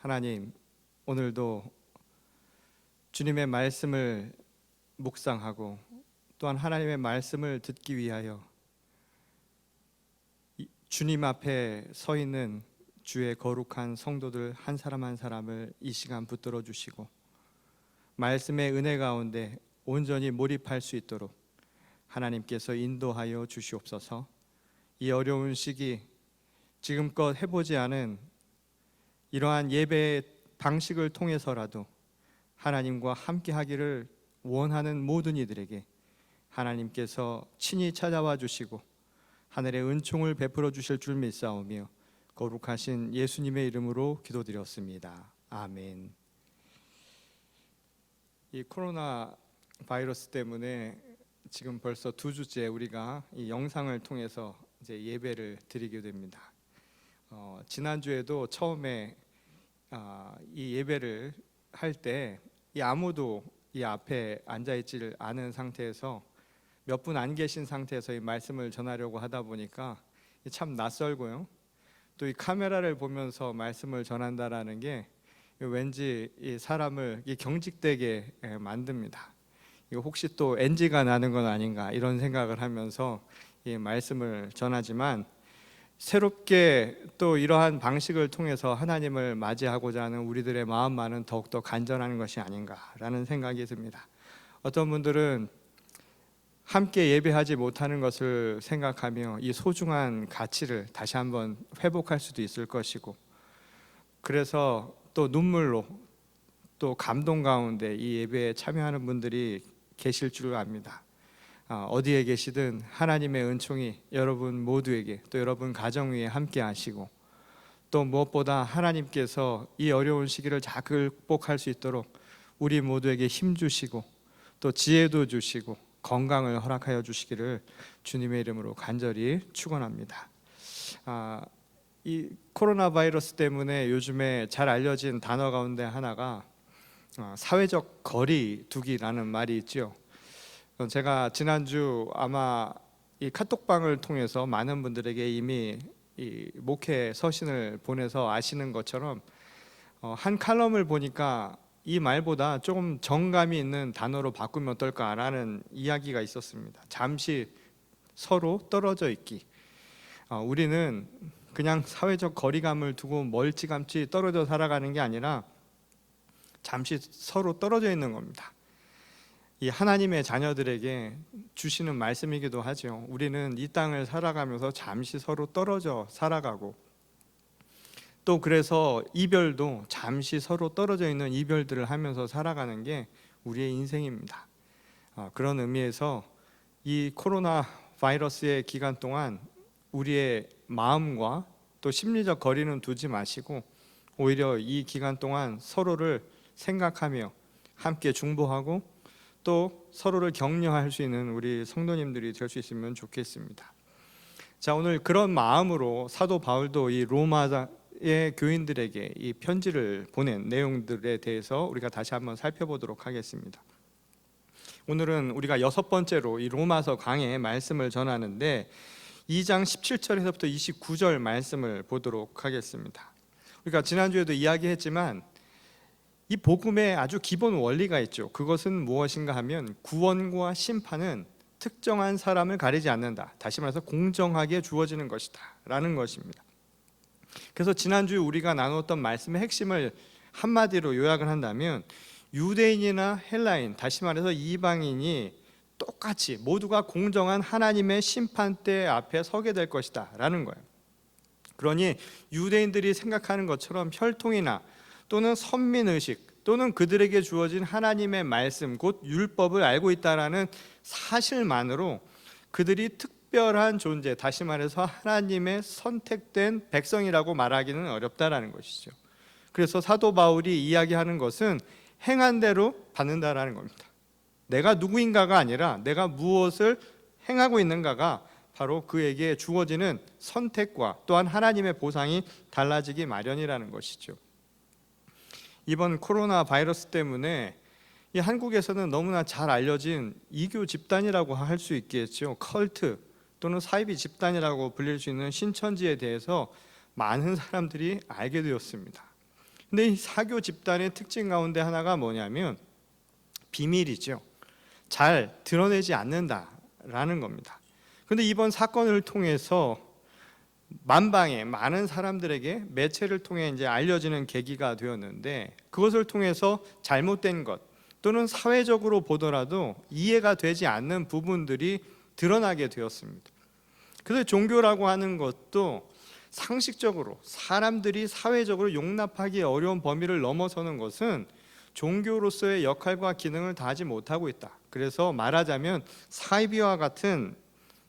하나님, 오늘도 주님의 말씀을 묵상하고 또한 하나님의 말씀을 듣기 위하여 주님 앞에 서 있는 주의 거룩한 성도들 한 사람 한 사람을 이 시간 붙들어 주시고 말씀의 은혜 가운데 온전히 몰입할 수 있도록 하나님께서 인도하여 주시옵소서. 이 어려운 시기 지금껏 해보지 않은 이러한 예배의 방식을 통해서라도 하나님과 함께 하기를 원하는 모든 이들에게 하나님께서 친히 찾아와 주시고 하늘의 은총을 베풀어 주실 줄 믿사오며 거룩하신 예수님의 이름으로 기도드렸습니다. 아멘. 이 코로나 바이러스 때문에 지금 벌써 2주째 우리가 이 영상을 통해서 이제 예배를 드리게 됩니다. 지난주에도 처음에 이 예배를 할 때 아무도 이 앞에 앉아있지를 않은 상태에서 몇 분 안 계신 상태에서 이 말씀을 전하려고 하다 보니까 참 낯설고요. 또 이 카메라를 보면서 말씀을 전한다라는 게 왠지 이 사람을 경직되게 만듭니다. 이거 혹시 또 NG가 나는 건 아닌가 이런 생각을 하면서 이 말씀을 전하지만 새롭게 또 이러한 방식을 통해서 하나님을 맞이하고자 하는 우리들의 마음만은 더욱더 간절한 것이 아닌가라는 생각이 듭니다. 어떤 분들은 함께 예배하지 못하는 것을 생각하며 이 소중한 가치를 다시 한번 회복할 수도 있을 것이고, 그래서 또 눈물로 또 감동 가운데 이 예배에 참여하는 분들이 계실 줄 압니다. 어디에 계시든 하나님의 은총이 여러분 모두에게 또 여러분 가정 위에 함께 하시고, 또 무엇보다 하나님께서 이 어려운 시기를 잘 극복할 수 있도록 우리 모두에게 힘 주시고 또 지혜도 주시고 건강을 허락하여 주시기를 주님의 이름으로 간절히 축원합니다. 이 코로나 바이러스 때문에 요즘에 잘 알려진 단어 가운데 하나가 사회적 거리 두기라는 말이 있죠. 제가 지난주 아마 이 카톡방을 통해서 많은 분들에게 이미 이 목회 서신을 보내서 아시는 것처럼 한 칼럼을 보니까 이 말보다 조금 정감이 있는 단어로 바꾸면 어떨까라는 이야기가 있었습니다. 잠시 서로 떨어져 있기. 우리는 그냥 사회적 거리감을 두고 멀찌감치 떨어져 살아가는 게 아니라 잠시 서로 떨어져 있는 겁니다. 이 하나님의 자녀들에게 주시는 말씀이기도 하죠. 우리는 이 땅을 살아가면서 잠시 서로 떨어져 살아가고, 또 그래서 이별도 잠시 서로 떨어져 있는 이별들을 하면서 살아가는 게 우리의 인생입니다. 그런 의미에서 이 코로나 바이러스의 기간 동안 우리의 마음과 또 심리적 거리는 두지 마시고 오히려 이 기간 동안 서로를 생각하며 함께 중보하고 또 서로를 격려할 수 있는 우리 성도님들이 될 수 있으면 좋겠습니다. 자, 오늘 그런 마음으로 사도 바울도 이 로마의 교인들에게 이 편지를 보낸 내용들에 대해서 우리가 다시 한번 살펴보도록 하겠습니다. 오늘은 우리가 6번째로 이 로마서 강해의 말씀을 전하는데 2장 17절에서부터 29절 말씀을 보도록 하겠습니다. 우리가 지난주에도 이야기했지만 이 복음의 아주 기본 원리가 있죠. 그것은 무엇인가 하면 구원과 심판은 특정한 사람을 가리지 않는다. 다시 말해서 공정하게 주어지는 것이다 라는 것입니다. 그래서 지난주에 우리가 나누었던 말씀의 핵심을 한마디로 요약을 한다면 유대인이나 헬라인, 다시 말해서 이방인이 똑같이 모두가 공정한 하나님의 심판대 앞에 서게 될 것이다 라는 거예요. 그러니 유대인들이 생각하는 것처럼 혈통이나 또는 선민의식 또는 그들에게 주어진 하나님의 말씀 곧 율법을 알고 있다라는 사실만으로 그들이 특별한 존재, 다시 말해서 하나님의 선택된 백성이라고 말하기는 어렵다라는 것이죠. 그래서 사도 바울이 이야기하는 것은 행한 대로 받는다라는 겁니다. 내가 누구인가가 아니라 내가 무엇을 행하고 있는가가 바로 그에게 주어지는 선택과 또한 하나님의 보상이 달라지기 마련이라는 것이죠. 이번 코로나 바이러스 때문에 이 한국에서는 너무나 잘 알려진 이교 집단이라고 할 수 있겠죠. 컬트 또는 사이비 집단이라고 불릴 수 있는 신천지에 대해서 많은 사람들이 알게 되었습니다. 근데 이 사교 집단의 특징 가운데 하나가 뭐냐면 비밀이죠. 잘 드러내지 않는다라는 겁니다. 그런데 이번 사건을 통해서 만방에 많은 사람들에게 매체를 통해 이제 알려지는 계기가 되었는데, 그것을 통해서 잘못된 것 또는 사회적으로 보더라도 이해가 되지 않는 부분들이 드러나게 되었습니다. 그래서 종교라고 하는 것도 상식적으로 사람들이 사회적으로 용납하기 어려운 범위를 넘어서는 것은 종교로서의 역할과 기능을 다하지 못하고 있다. 그래서 말하자면 사이비와 같은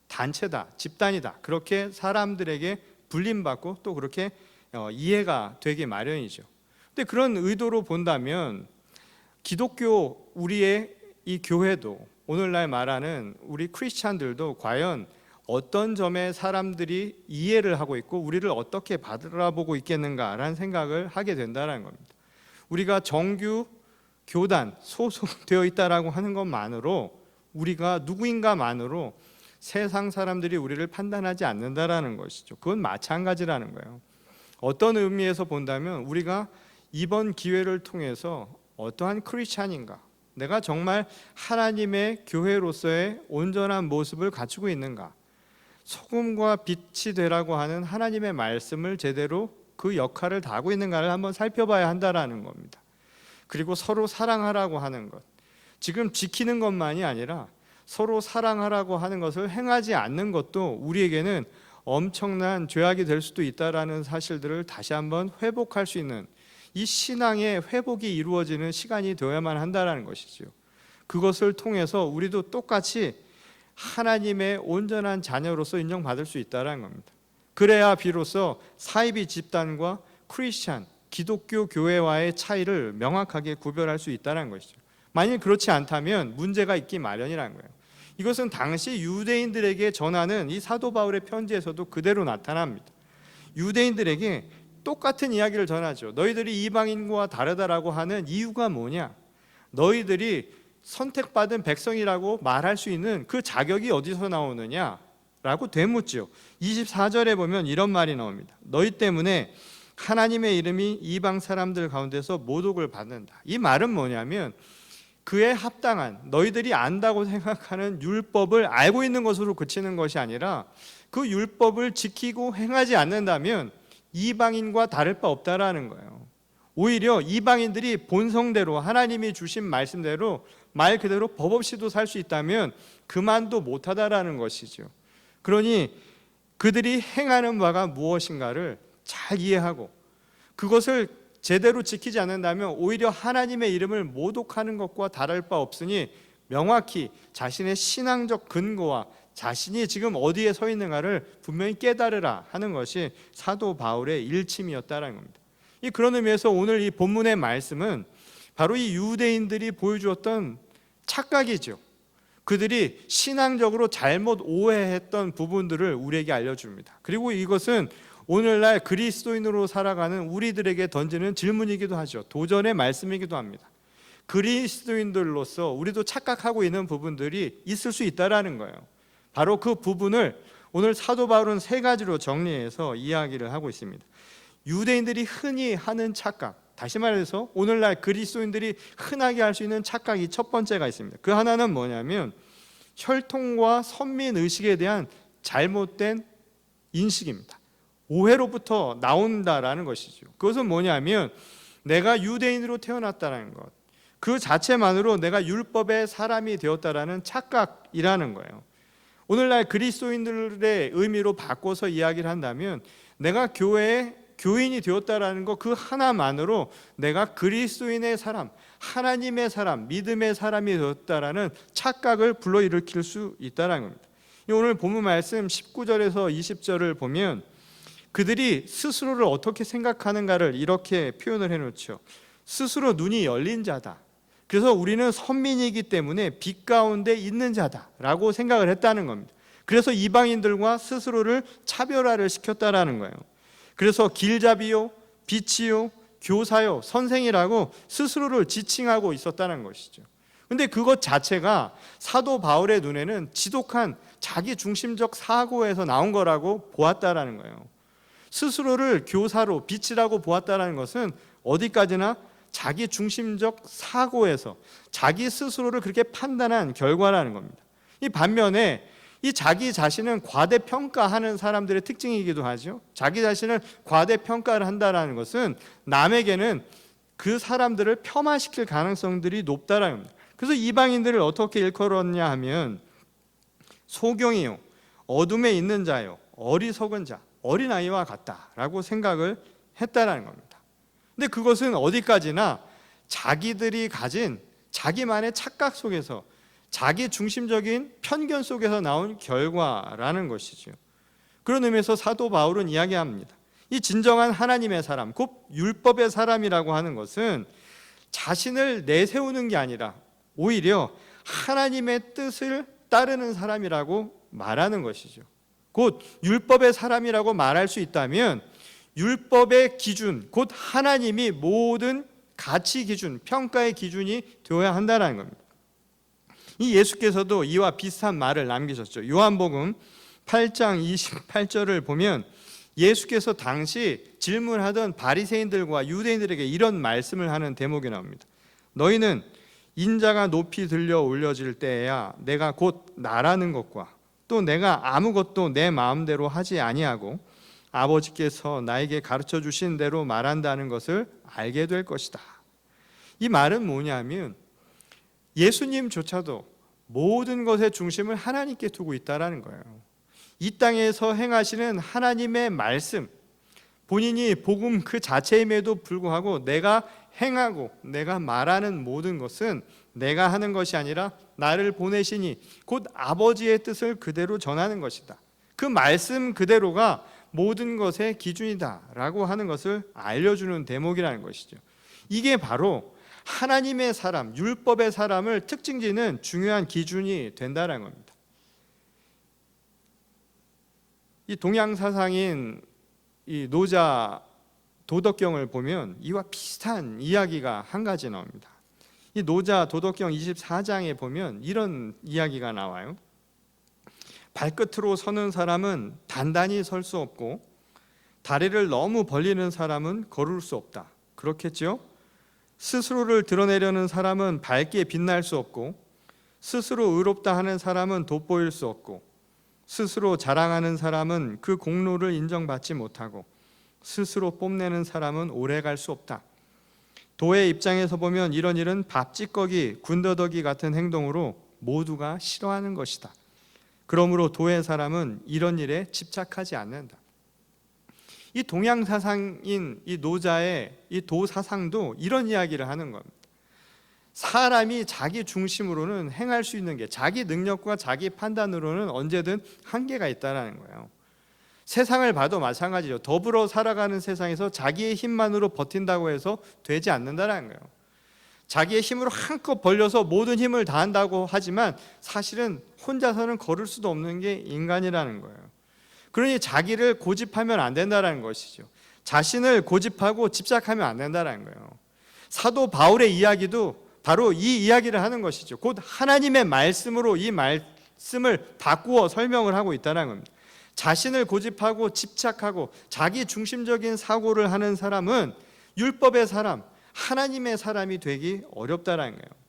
단체다, 집단이다, 그렇게 사람들에게 불림받고 또 그렇게 이해가 되기 마련이죠. 근데 그런 의도로 본다면 기독교, 우리의 이 교회도, 오늘날 말하는 우리 크리스찬들도 과연 어떤 점에 사람들이 이해를 하고 있고 우리를 어떻게 바라보고 있겠는가라는 생각을 하게 된다는 겁니다. 우리가 정규 교단 소속되어 있다라고 하는 것만으로, 우리가 누구인가만으로 세상 사람들이 우리를 판단하지 않는다라는 것이죠. 그건 마찬가지라는 거예요. 어떤 의미에서 본다면 우리가 이번 기회를 통해서 어떠한 크리스찬인가, 내가 정말 하나님의 교회로서의 온전한 모습을 갖추고 있는가, 소금과 빛이 되라고 하는 하나님의 말씀을 제대로 그 역할을 다하고 있는가를 한번 살펴봐야 한다라는 겁니다. 그리고 서로 사랑하라고 하는 것, 지금 지키는 것만이 아니라 서로 사랑하라고 하는 것을 행하지 않는 것도 우리에게는 엄청난 죄악이 될 수도 있다라는 사실들을 다시 한번 회복할 수 있는, 이 신앙의 회복이 이루어지는 시간이 되어야만 한다라는 것이죠. 그것을 통해서 우리도 똑같이 하나님의 온전한 자녀로서 인정받을 수 있다는 겁니다. 그래야 비로소 사이비 집단과 크리스찬, 기독교 교회와의 차이를 명확하게 구별할 수 있다는 것이죠. 만일 그렇지 않다면 문제가 있기 마련이라는 거예요. 이것은 당시 유대인들에게 전하는 이 사도 바울의 편지에서도 그대로 나타납니다. 유대인들에게 똑같은 이야기를 전하죠. 너희들이 이방인과 다르다라고 하는 이유가 뭐냐? 너희들이 선택받은 백성이라고 말할 수 있는 그 자격이 어디서 나오느냐? 라고 되묻죠. 24절에 보면 이런 말이 나옵니다. 너희 때문에 하나님의 이름이 이방 사람들 가운데서 모독을 받는다. 이 말은 뭐냐면 그에 합당한, 너희들이 안다고 생각하는 율법을 알고 있는 것으로 그치는 것이 아니라 그 율법을 지키고 행하지 않는다면 이방인과 다를 바 없다라는 거예요. 오히려 이방인들이 본성대로 하나님이 주신 말씀대로 말 그대로 법 없이도 살 수 있다면 그만도 못하다라는 것이죠. 그러니 그들이 행하는 바가 무엇인가를 잘 이해하고 그것을 제대로 지키지 않는다면 오히려 하나님의 이름을 모독하는 것과 다를 바 없으니 명확히 자신의 신앙적 근거와 자신이 지금 어디에 서 있는가를 분명히 깨달으라 하는 것이 사도 바울의 일침이었다는 겁니다. 그런 의미에서 오늘 이 본문의 말씀은 바로 이 유대인들이 보여주었던 착각이죠. 그들이 신앙적으로 잘못 오해했던 부분들을 우리에게 알려줍니다. 그리고 이것은 오늘날 그리스도인으로 살아가는 우리들에게 던지는 질문이기도 하죠. 도전의 말씀이기도 합니다. 그리스도인들로서 우리도 착각하고 있는 부분들이 있을 수 있다라는 거예요. 바로 그 부분을 오늘 사도 바울은 세 가지로 정리해서 이야기를 하고 있습니다. 유대인들이 흔히 하는 착각, 다시 말해서 오늘날 그리스도인들이 흔하게 할 수 있는 착각이 첫 번째가 있습니다. 그 하나는 뭐냐면 혈통과 선민의식에 대한 잘못된 인식입니다. 오해로부터 나온다라는 것이죠. 그것은 뭐냐면 내가 유대인으로 태어났다는 것, 그 자체만으로 내가 율법의 사람이 되었다라는 착각이라는 거예요. 오늘날 그리스도인들의 의미로 바꿔서 이야기를 한다면 내가 교회의 교인이 되었다라는 것 그 하나만으로 내가 그리스도인의 사람, 하나님의 사람, 믿음의 사람이 되었다라는 착각을 불러일으킬 수 있다는 겁니다. 오늘 본문 말씀 19절에서 20절을 보면 그들이 스스로를 어떻게 생각하는가를 이렇게 표현을 해놓죠. 스스로 눈이 열린 자다. 그래서 우리는 선민이기 때문에 빛 가운데 있는 자다라고 생각을 했다는 겁니다. 그래서 이방인들과 스스로를 차별화를 시켰다라는 거예요. 그래서 길잡이요, 빛이요, 교사요, 선생이라고 스스로를 지칭하고 있었다는 것이죠. 근데 그것 자체가 사도 바울의 눈에는 지독한 자기 중심적 사고에서 나온 거라고 보았다라는 거예요. 스스로를 교사로 빛이라고 보았다라는 것은 어디까지나 자기 중심적 사고에서 자기 스스로를 그렇게 판단한 결과라는 겁니다. 이 반면에 이 자기 자신은 과대평가하는 사람들의 특징이기도 하죠. 자기 자신을 과대평가를 한다는 것은 남에게는 그 사람들을 폄하시킬 가능성들이 높다라는 겁니다. 그래서 이방인들을 어떻게 일컬었냐 하면 소경이요, 어둠에 있는 자요, 어리석은 자, 어린아이와 같다라고 생각을 했다라는 겁니다. 근데 그것은 어디까지나 자기들이 가진 자기만의 착각 속에서 자기 중심적인 편견 속에서 나온 결과라는 것이죠. 그런 의미에서 사도 바울은 이야기합니다. 이 진정한 하나님의 사람, 곧 율법의 사람이라고 하는 것은 자신을 내세우는 게 아니라 오히려 하나님의 뜻을 따르는 사람이라고 말하는 것이죠. 곧 율법의 사람이라고 말할 수 있다면 율법의 기준, 곧 하나님이 모든 가치 기준, 평가의 기준이 되어야 한다는 겁니다. 이 예수께서도 이와 비슷한 말을 남기셨죠. 요한복음 8장 28절을 보면 예수께서 당시 질문하던 바리새인들과 유대인들에게 이런 말씀을 하는 대목이 나옵니다. 너희는 인자가 높이 들려 올려질 때에야 내가 곧 나라는 것과 또 내가 아무것도 내 마음대로 하지 아니하고 아버지께서 나에게 가르쳐 주신 대로 말한다는 것을 알게 될 것이다. 이 말은 뭐냐면 예수님조차도 모든 것의 중심을 하나님께 두고 있다라는 거예요. 이 땅에서 행하시는 하나님의 말씀, 본인이 복음 그 자체임에도 불구하고 내가 행하고 내가 말하는 모든 것은 내가 하는 것이 아니라 나를 보내시니 곧 아버지의 뜻을 그대로 전하는 것이다. 그 말씀 그대로가 모든 것의 기준이다라고 하는 것을 알려주는 대목이라는 것이죠. 이게 바로 하나님의 사람, 율법의 사람을 특징짓는 중요한 기준이 된다는 겁니다. 이 동양 사상인 이 노자 도덕경을 보면 이와 비슷한 이야기가 한 가지 나옵니다. 이 노자 도덕경 24장에 보면 이런 이야기가 나와요. 발끝으로 서는 사람은 단단히 설 수 없고 다리를 너무 벌리는 사람은 걸을 수 없다. 그렇겠죠? 스스로를 드러내려는 사람은 밝게 빛날 수 없고 스스로 의롭다 하는 사람은 돋보일 수 없고 스스로 자랑하는 사람은 그 공로를 인정받지 못하고 스스로 뽐내는 사람은 오래갈 수 없다. 도의 입장에서 보면 이런 일은 밥찌꺼기, 군더더기 같은 행동으로 모두가 싫어하는 것이다. 그러므로 도의 사람은 이런 일에 집착하지 않는다. 이 동양 사상인 이 노자의 이 도 사상도 이런 이야기를 하는 겁니다. 사람이 자기 중심으로는 행할 수 있는 게 자기 능력과 자기 판단으로는 언제든 한계가 있다는 거예요. 세상을 봐도 마찬가지죠. 더불어 살아가는 세상에서 자기의 힘만으로 버틴다고 해서 되지 않는다는 거예요. 자기의 힘으로 한껏 벌려서 모든 힘을 다한다고 하지만 사실은 혼자서는 걸을 수도 없는 게 인간이라는 거예요. 그러니 자기를 고집하면 안 된다는 것이죠. 자신을 고집하고 집착하면 안 된다는 거예요. 사도 바울의 이야기도 바로 이 이야기를 하는 것이죠. 곧 하나님의 말씀으로 이 말씀을 바꾸어 설명을 하고 있다는 겁니다. 자신을 고집하고 집착하고 자기 중심적인 사고를 하는 사람은 율법의 사람, 하나님의 사람이 되기 어렵다는 거예요.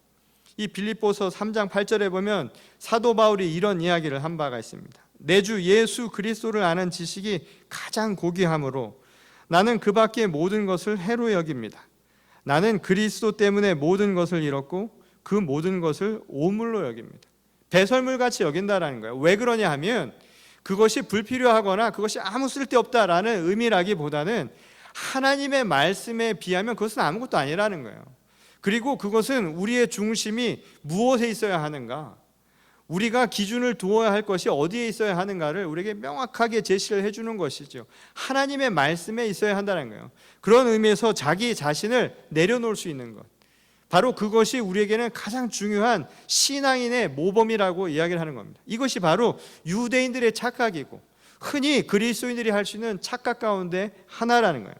이 빌립보서 3장 8절에 보면 사도 바울이 이런 이야기를 한 바가 있습니다. 내 주 예수 그리스도를 아는 지식이 가장 고귀하므로 나는 그 밖의 모든 것을 해로 여깁니다. 나는 그리스도 때문에 모든 것을 잃었고 그 모든 것을 오물로 여깁니다. 배설물같이 여긴다라는 거예요. 왜 그러냐 하면 그것이 불필요하거나 그것이 아무 쓸데없다라는 의미라기보다는 하나님의 말씀에 비하면 그것은 아무것도 아니라는 거예요. 그리고 그것은 우리의 중심이 무엇에 있어야 하는가, 우리가 기준을 두어야 할 것이 어디에 있어야 하는가를 우리에게 명확하게 제시를 해주는 것이죠. 하나님의 말씀에 있어야 한다는 거예요. 그런 의미에서 자기 자신을 내려놓을 수 있는 것, 바로 그것이 우리에게는 가장 중요한 신앙인의 모범이라고 이야기를 하는 겁니다. 이것이 바로 유대인들의 착각이고 흔히 그리스도인들이 할 수 있는 착각 가운데 하나라는 거예요.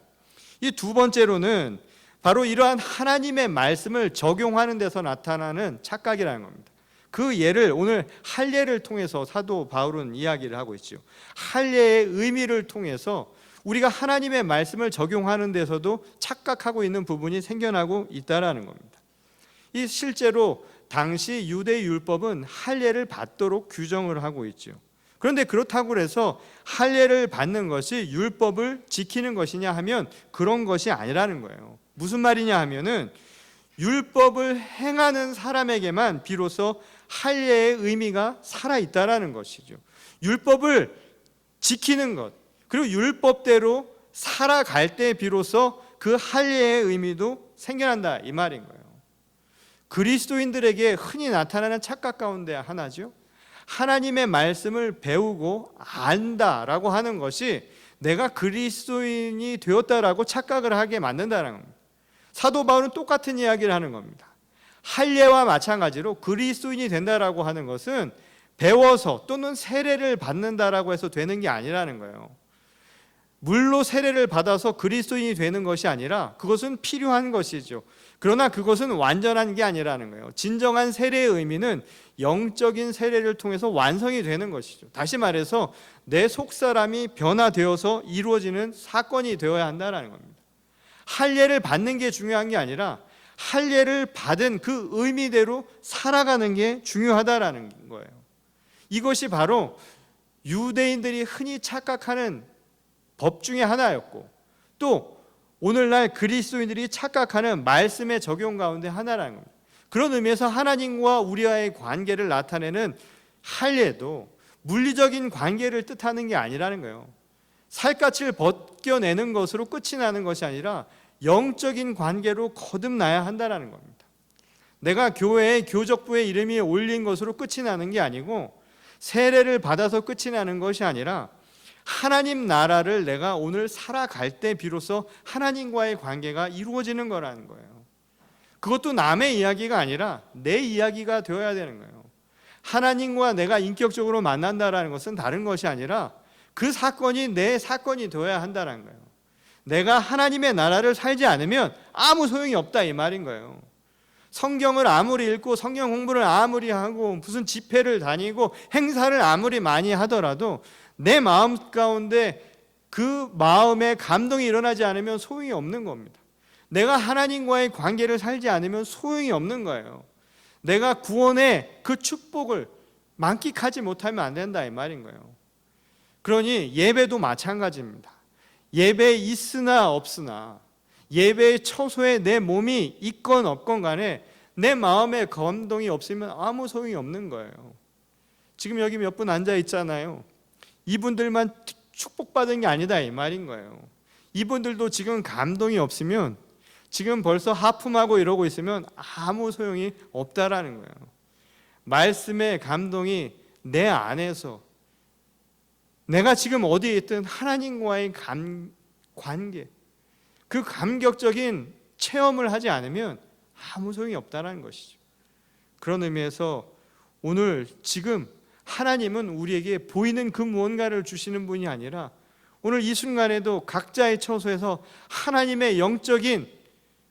이 두 번째로는 바로 이러한 하나님의 말씀을 적용하는 데서 나타나는 착각이라는 겁니다. 그 예를 오늘 할례를 통해서 사도 바울은 이야기를 하고 있죠. 할례의 의미를 통해서 우리가 하나님의 말씀을 적용하는 데서도 착각하고 있는 부분이 생겨나고 있다라는 겁니다. 이 실제로 당시 유대 율법은 할례를 받도록 규정을 하고 있죠. 그런데 그렇다고 해서 할례를 받는 것이 율법을 지키는 것이냐 하면 그런 것이 아니라는 거예요. 무슨 말이냐 하면은 율법을 행하는 사람에게만 비로소 할례의 의미가 살아있다라는 것이죠. 율법을 지키는 것, 그리고 율법대로 살아갈 때 비로소 그 할례의 의미도 생겨난다 이 말인 거예요. 그리스도인들에게 흔히 나타나는 착각 가운데 하나죠. 하나님의 말씀을 배우고 안다라고 하는 것이 내가 그리스도인이 되었다라고 착각을 하게 만든다는 겁니다. 사도 바울은 똑같은 이야기를 하는 겁니다. 할례와 마찬가지로 그리스도인이 된다라고 하는 것은 배워서 또는 세례를 받는다라고 해서 되는 게 아니라는 거예요. 물로 세례를 받아서 그리스도인이 되는 것이 아니라 그것은 필요한 것이죠. 그러나 그것은 완전한 게 아니라는 거예요. 진정한 세례의 의미는 영적인 세례를 통해서 완성이 되는 것이죠. 다시 말해서 내 속사람이 변화되어서 이루어지는 사건이 되어야 한다는 겁니다. 할례를 받는 게 중요한 게 아니라 할례를 받은 그 의미대로 살아가는 게 중요하다라는 거예요. 이것이 바로 유대인들이 흔히 착각하는 법 중에 하나였고, 또 오늘날 그리스도인들이 착각하는 말씀의 적용 가운데 하나라는 겁니다. 그런 의미에서 하나님과 우리와의 관계를 나타내는 할례도 물리적인 관계를 뜻하는 게 아니라는 거예요. 살갗을 벗겨내는 것으로 끝이 나는 것이 아니라 영적인 관계로 거듭나야 한다는 겁니다. 내가 교회의 교적부의 이름이 올린 것으로 끝이 나는 게 아니고 세례를 받아서 끝이 나는 것이 아니라 하나님 나라를 내가 오늘 살아갈 때 비로소 하나님과의 관계가 이루어지는 거라는 거예요. 그것도 남의 이야기가 아니라 내 이야기가 되어야 되는 거예요. 하나님과 내가 인격적으로 만난다는 것은 다른 것이 아니라 그 사건이 내 사건이 되어야 한다는 거예요. 내가 하나님의 나라를 살지 않으면 아무 소용이 없다 이 말인 거예요. 성경을 아무리 읽고 성경 공부를 아무리 하고 무슨 집회를 다니고 행사를 아무리 많이 하더라도 내 마음 가운데 그 마음에 감동이 일어나지 않으면 소용이 없는 겁니다. 내가 하나님과의 관계를 살지 않으면 소용이 없는 거예요. 내가 구원의 그 축복을 만끽하지 못하면 안 된다 이 말인 거예요. 그러니 예배도 마찬가지입니다. 예배에 있으나 없으나 예배의 처소에 내 몸이 있건 없건 간에 내 마음에 감동이 없으면 아무 소용이 없는 거예요. 지금 여기 몇 분 앉아 있잖아요. 이분들만 축복받은 게 아니다 이 말인 거예요. 이분들도 지금 감동이 없으면 지금 벌써 하품하고 이러고 있으면 아무 소용이 없다라는 거예요. 말씀의 감동이 내 안에서 내가 지금 어디에 있든 하나님과의 관계, 그 감격적인 체험을 하지 않으면 아무 소용이 없다는 것이죠. 그런 의미에서 오늘 지금 하나님은 우리에게 보이는 그 무언가를 주시는 분이 아니라 오늘 이 순간에도 각자의 처소에서 하나님의 영적인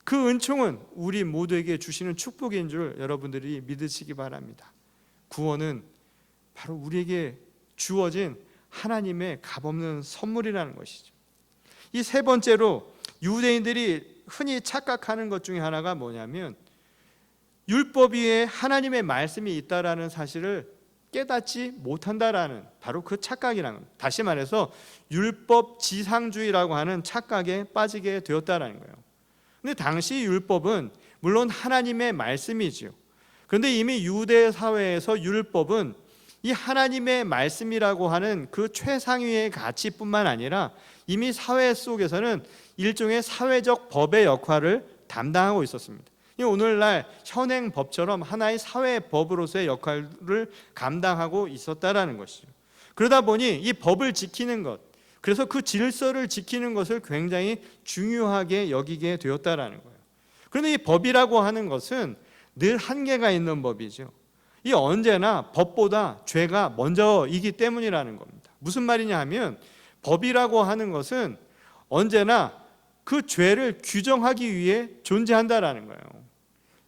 그 은총은 우리 모두에게 주시는 축복인 줄 여러분들이 믿으시기 바랍니다. 구원은 바로 우리에게 주어진 하나님의 값없는 선물이라는 것이죠. 이 세 번째로 유대인들이 흔히 착각하는 것 중에 하나가 뭐냐면 율법 위에 하나님의 말씀이 있다라는 사실을 깨닫지 못한다라는 바로 그 착각이라는 겁니다. 다시 말해서 율법 지상주의라고 하는 착각에 빠지게 되었다라는 거예요. 근데 당시 율법은 물론 하나님의 말씀이지요. 그런데 이미 유대 사회에서 율법은 이 하나님의 말씀이라고 하는 그 최상위의 가치뿐만 아니라 이미 사회 속에서는 일종의 사회적 법의 역할을 담당하고 있었습니다. 오늘날 현행 법처럼 하나의 사회 법으로서의 역할을 감당하고 있었다라는 것이죠. 그러다 보니 이 법을 지키는 것, 그래서 그 질서를 지키는 것을 굉장히 중요하게 여기게 되었다라는 거예요. 그런데 이 법이라고 하는 것은 늘 한계가 있는 법이죠. 이 언제나 법보다 죄가 먼저이기 때문이라는 겁니다. 무슨 말이냐 하면 법이라고 하는 것은 언제나 그 죄를 규정하기 위해 존재한다라는 거예요.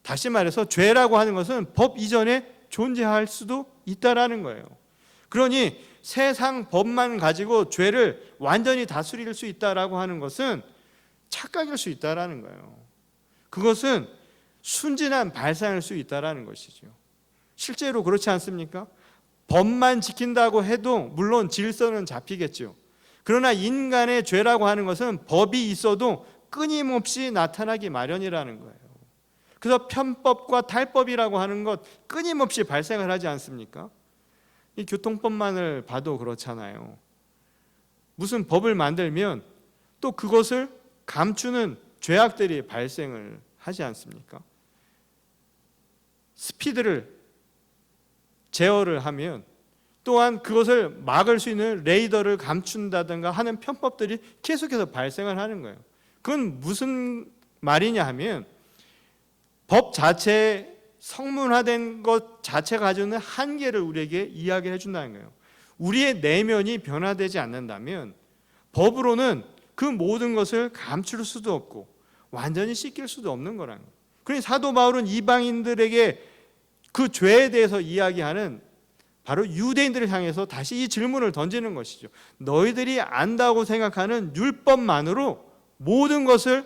다시 말해서 죄라고 하는 것은 법 이전에 존재할 수도 있다라는 거예요. 그러니 세상 법만 가지고 죄를 완전히 다스릴 수 있다라고 하는 것은 착각일 수 있다라는 거예요. 그것은 순진한 발상일 수 있다라는 것이죠. 실제로 그렇지 않습니까? 법만 지킨다고 해도 물론 질서는 잡히겠죠. 그러나 인간의 죄라고 하는 것은 법이 있어도 끊임없이 나타나기 마련이라는 거예요. 그래서 편법과 탈법이라고 하는 것 끊임없이 발생을 하지 않습니까? 이 교통법만을 봐도 그렇잖아요. 무슨 법을 만들면 또 그것을 감추는 죄악들이 발생을 하지 않습니까? 스피드를 제어를 하면 또한 그것을 막을 수 있는 레이더를 감춘다든가 하는 편법들이 계속해서 발생을 하는 거예요. 그건 무슨 말이냐 하면 법 자체에 성문화된 것 자체가 가지고 있는 한계를 우리에게 이야기해 준다는 거예요. 우리의 내면이 변화되지 않는다면 법으로는 그 모든 것을 감출 수도 없고 완전히 씻길 수도 없는 거라는 거예요. 그러니 사도 바울은 이방인들에게 그 죄에 대해서 이야기하는 바로 유대인들을 향해서 다시 이 질문을 던지는 것이죠. 너희들이 안다고 생각하는 율법만으로 모든 것을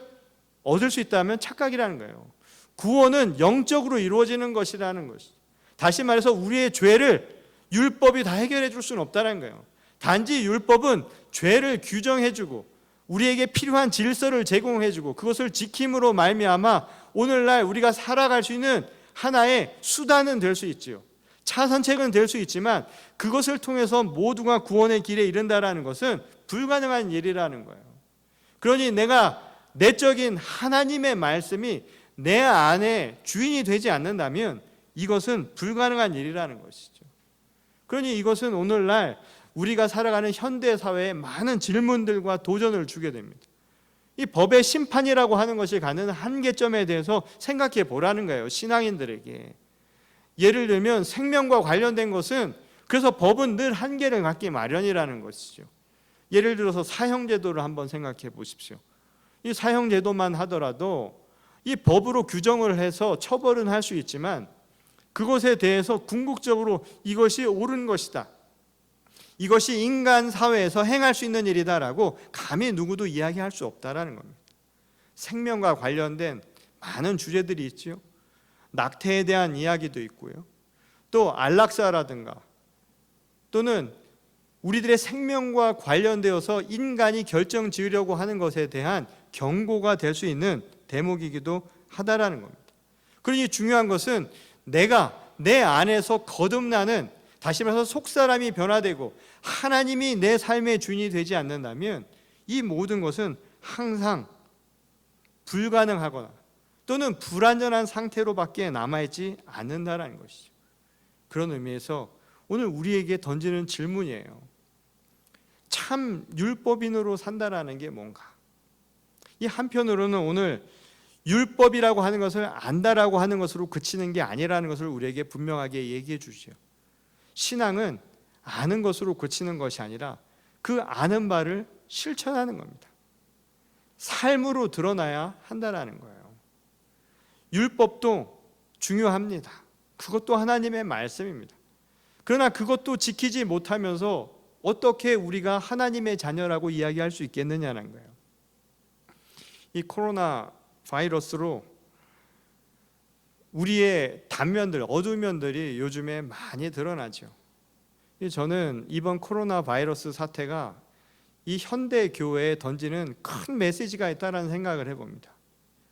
얻을 수 있다면 착각이라는 거예요. 구원은 영적으로 이루어지는 것이라는 것이죠. 다시 말해서 우리의 죄를 율법이 다 해결해 줄 수는 없다는 거예요. 단지 율법은 죄를 규정해 주고 우리에게 필요한 질서를 제공해 주고 그것을 지킴으로 말미암아 오늘날 우리가 살아갈 수 있는 하나의 수단은 될 수 있지요. 차선책은 될 수 있지만 그것을 통해서 모두가 구원의 길에 이른다라는 것은 불가능한 일이라는 거예요. 그러니 내가 내적인 하나님의 말씀이 내 안에 주인이 되지 않는다면 이것은 불가능한 일이라는 것이죠. 그러니 이것은 오늘날 우리가 살아가는 현대 사회에 많은 질문들과 도전을 주게 됩니다. 이 법의 심판이라고 하는 것이 갖는 한계점에 대해서 생각해 보라는 거예요. 신앙인들에게. 예를 들면 생명과 관련된 것은 그래서 법은 늘 한계를 갖기 마련이라는 것이죠. 예를 들어서 사형제도를 한번 생각해 보십시오. 이 사형제도만 하더라도 이 법으로 규정을 해서 처벌은 할 수 있지만 그것에 대해서 궁극적으로 이것이 옳은 것이다, 이것이 인간 사회에서 행할 수 있는 일이다라고 감히 누구도 이야기할 수 없다라는 겁니다. 생명과 관련된 많은 주제들이 있지요. 낙태에 대한 이야기도 있고요. 또 안락사라든가 또는 우리들의 생명과 관련되어서 인간이 결정 지으려고 하는 것에 대한 경고가 될 수 있는 대목이기도 하다라는 겁니다. 그러니 중요한 것은 내가 내 안에서 거듭나는, 다시 말해서 속사람이 변화되고 하나님이 내 삶의 주인이 되지 않는다면 이 모든 것은 항상 불가능하거나 또는 불완전한 상태로밖에 남아있지 않는다라는 것이죠. 그런 의미에서 오늘 우리에게 던지는 질문이에요. 참 율법인으로 산다라는 게 뭔가? 이 한편으로는 오늘 율법이라고 하는 것을 안다라고 하는 것으로 그치는 게 아니라는 것을 우리에게 분명하게 얘기해 주죠. 신앙은 아는 것으로 그치는 것이 아니라 그 아는 바를 실천하는 겁니다. 삶으로 드러나야 한다라는 거예요. 율법도 중요합니다. 그것도 하나님의 말씀입니다. 그러나 그것도 지키지 못하면서 어떻게 우리가 하나님의 자녀라고 이야기할 수 있겠느냐는 거예요. 이 코로나 바이러스로 우리의 단면들, 어두운 면들이 요즘에 많이 드러나죠. 저는 이번 코로나 바이러스 사태가 이 현대 교회에 던지는 큰 메시지가 있다는 생각을 해봅니다.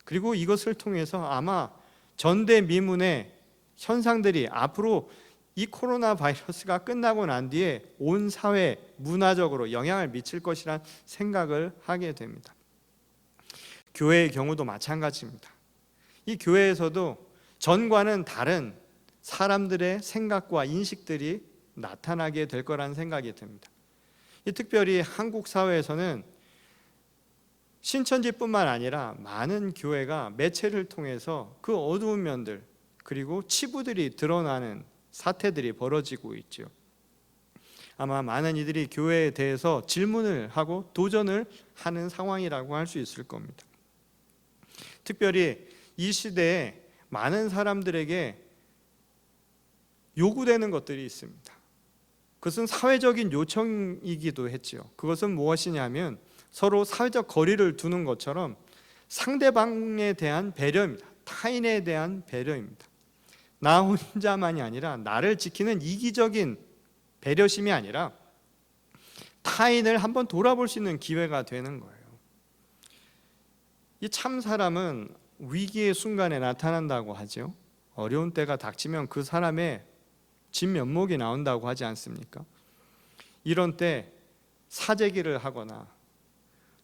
그리고 이것을 통해서 아마 전대미문의 현상들이 앞으로 이 코로나 바이러스가 끝나고 난 뒤에 온 사회 문화적으로 영향을 미칠 것이란 생각을 하게 됩니다. 교회의 경우도 마찬가지입니다. 이 교회에서도 전과는 다른 사람들의 생각과 인식들이 나타나게 될 거라는 생각이 듭니다. 특별히 한국 사회에서는 신천지뿐만 아니라 많은 교회가 매체를 통해서 그 어두운 면들 그리고 치부들이 드러나는 사태들이 벌어지고 있죠. 아마 많은 이들이 교회에 대해서 질문을 하고 도전을 하는 상황이라고 할 수 있을 겁니다. 특별히 이 시대에 많은 사람들에게 요구되는 것들이 있습니다. 그것은 사회적인 요청이기도 했지요. 그것은 무엇이냐면 서로 사회적 거리를 두는 것처럼 상대방에 대한 배려입니다. 타인에 대한 배려입니다. 나 혼자만이 아니라 나를 지키는 이기적인 배려심이 아니라 타인을 한번 돌아볼 수 있는 기회가 되는 거예요. 이 참 사람은 위기의 순간에 나타난다고 하죠. 어려운 때가 닥치면 그 사람의 진면목이 나온다고 하지 않습니까? 이런 때 사재기를 하거나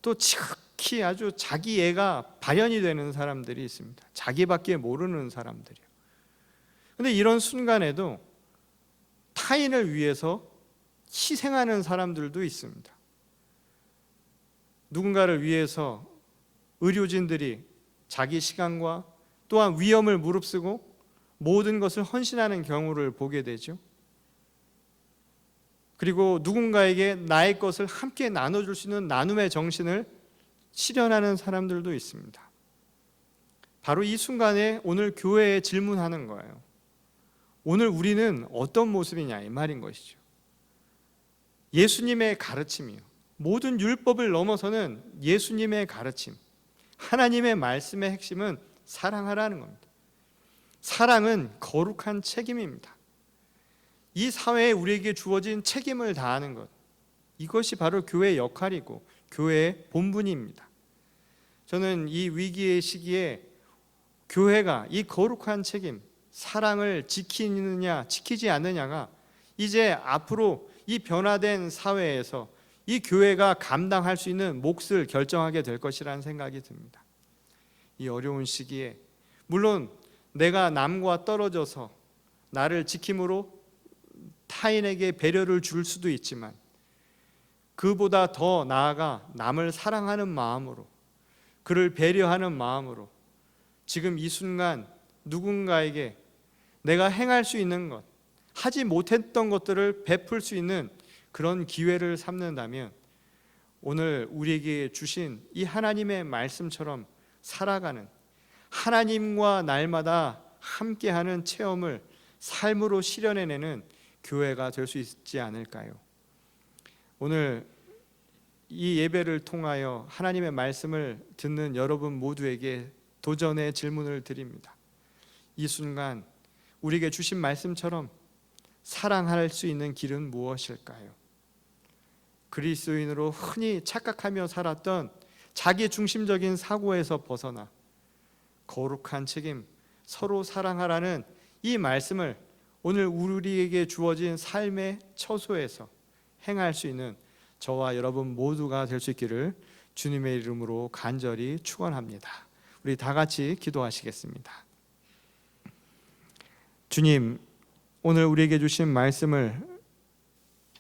또 지극히 아주 자기 애가 발현이 되는 사람들이 있습니다. 자기밖에 모르는 사람들이요. 그런데 이런 순간에도 타인을 위해서 희생하는 사람들도 있습니다. 누군가를 위해서 의료진들이 자기 시간과 또한 위험을 무릅쓰고 모든 것을 헌신하는 경우를 보게 되죠. 그리고 누군가에게 나의 것을 함께 나눠줄 수 있는 나눔의 정신을 실현하는 사람들도 있습니다. 바로 이 순간에 오늘 교회에 질문하는 거예요. 오늘 우리는 어떤 모습이냐 이 말인 것이죠. 예수님의 가르침이요. 모든 율법을 넘어서는 예수님의 가르침, 하나님의 말씀의 핵심은 사랑하라는 겁니다. 사랑은 거룩한 책임입니다. 이 사회에 우리에게 주어진 책임을 다하는 것, 이것이 바로 교회의 역할이고 교회의 본분입니다. 저는 이 위기의 시기에 교회가 이 거룩한 책임, 사랑을 지키느냐 지키지 않느냐가 이제 앞으로 이 변화된 사회에서 이 교회가 감당할 수 있는 몫을 결정하게 될 것이라는 생각이 듭니다. 이 어려운 시기에 물론 내가 남과 떨어져서 나를 지킴으로 타인에게 배려를 줄 수도 있지만 그보다 더 나아가 남을 사랑하는 마음으로, 그를 배려하는 마음으로 지금 이 순간 누군가에게 내가 행할 수 있는 것, 하지 못했던 것들을 베풀 수 있는 그런 기회를 삼는다면 오늘 우리에게 주신 이 하나님의 말씀처럼 살아가는, 하나님과 날마다 함께하는 체험을 삶으로 실현해내는 교회가 될 수 있지 않을까요? 오늘 이 예배를 통하여 하나님의 말씀을 듣는 여러분 모두에게 도전의 질문을 드립니다. 이 순간 우리에게 주신 말씀처럼 사랑할 수 있는 길은 무엇일까요? 그리스도인으로 흔히 착각하며 살았던 자기 중심적인 사고에서 벗어나 거룩한 책임, 서로 사랑하라는 이 말씀을 오늘 우리에게 주어진 삶의 처소에서 행할 수 있는 저와 여러분 모두가 될 수 있기를 주님의 이름으로 간절히 축원합니다. 우리 다 같이 기도하시겠습니다. 주님, 오늘 우리에게 주신 말씀을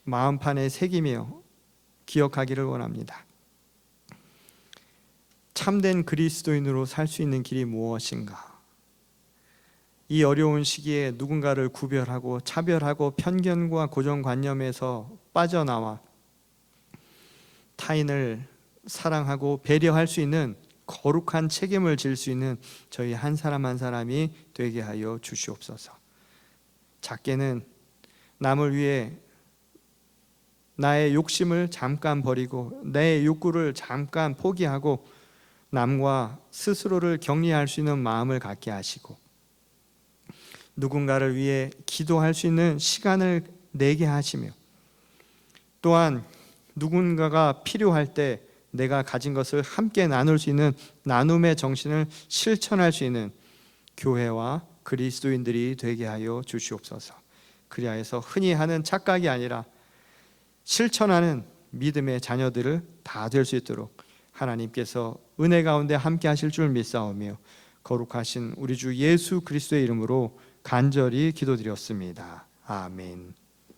마음판에 새기며 기억하기를 원합니다. 참된 그리스도인으로 살 수 있는 길이 무엇인가? 이 어려운 시기에 누군가를 구별하고 차별하고 편견과 고정관념에서 빠져나와 타인을 사랑하고 배려할 수 있는 거룩한 책임을 질 수 있는 저희 한 사람 한 사람이 되게 하여 주시옵소서. 작게는 남을 위해 나의 욕심을 잠깐 버리고 내 욕구를 잠깐 포기하고 남과 스스로를 격리할 수 있는 마음을 갖게 하시고 누군가를 위해 기도할 수 있는 시간을 내게 하시며 또한 누군가가 필요할 때 내가 가진 것을 함께 나눌 수 있는 나눔의 정신을 실천할 수 있는 교회와 그리스도인들이 되게 하여 주시옵소서. 그리하여서 흔히 하는 착각이 아니라 실천하는 믿음의 자녀들을 다 될 수 있도록 하나님께서 은혜 가운데 함께 하실 줄 믿사오며 거룩하신 우리 주 예수 그리스도의 이름으로 간절히 기도드렸습니다. 아멘.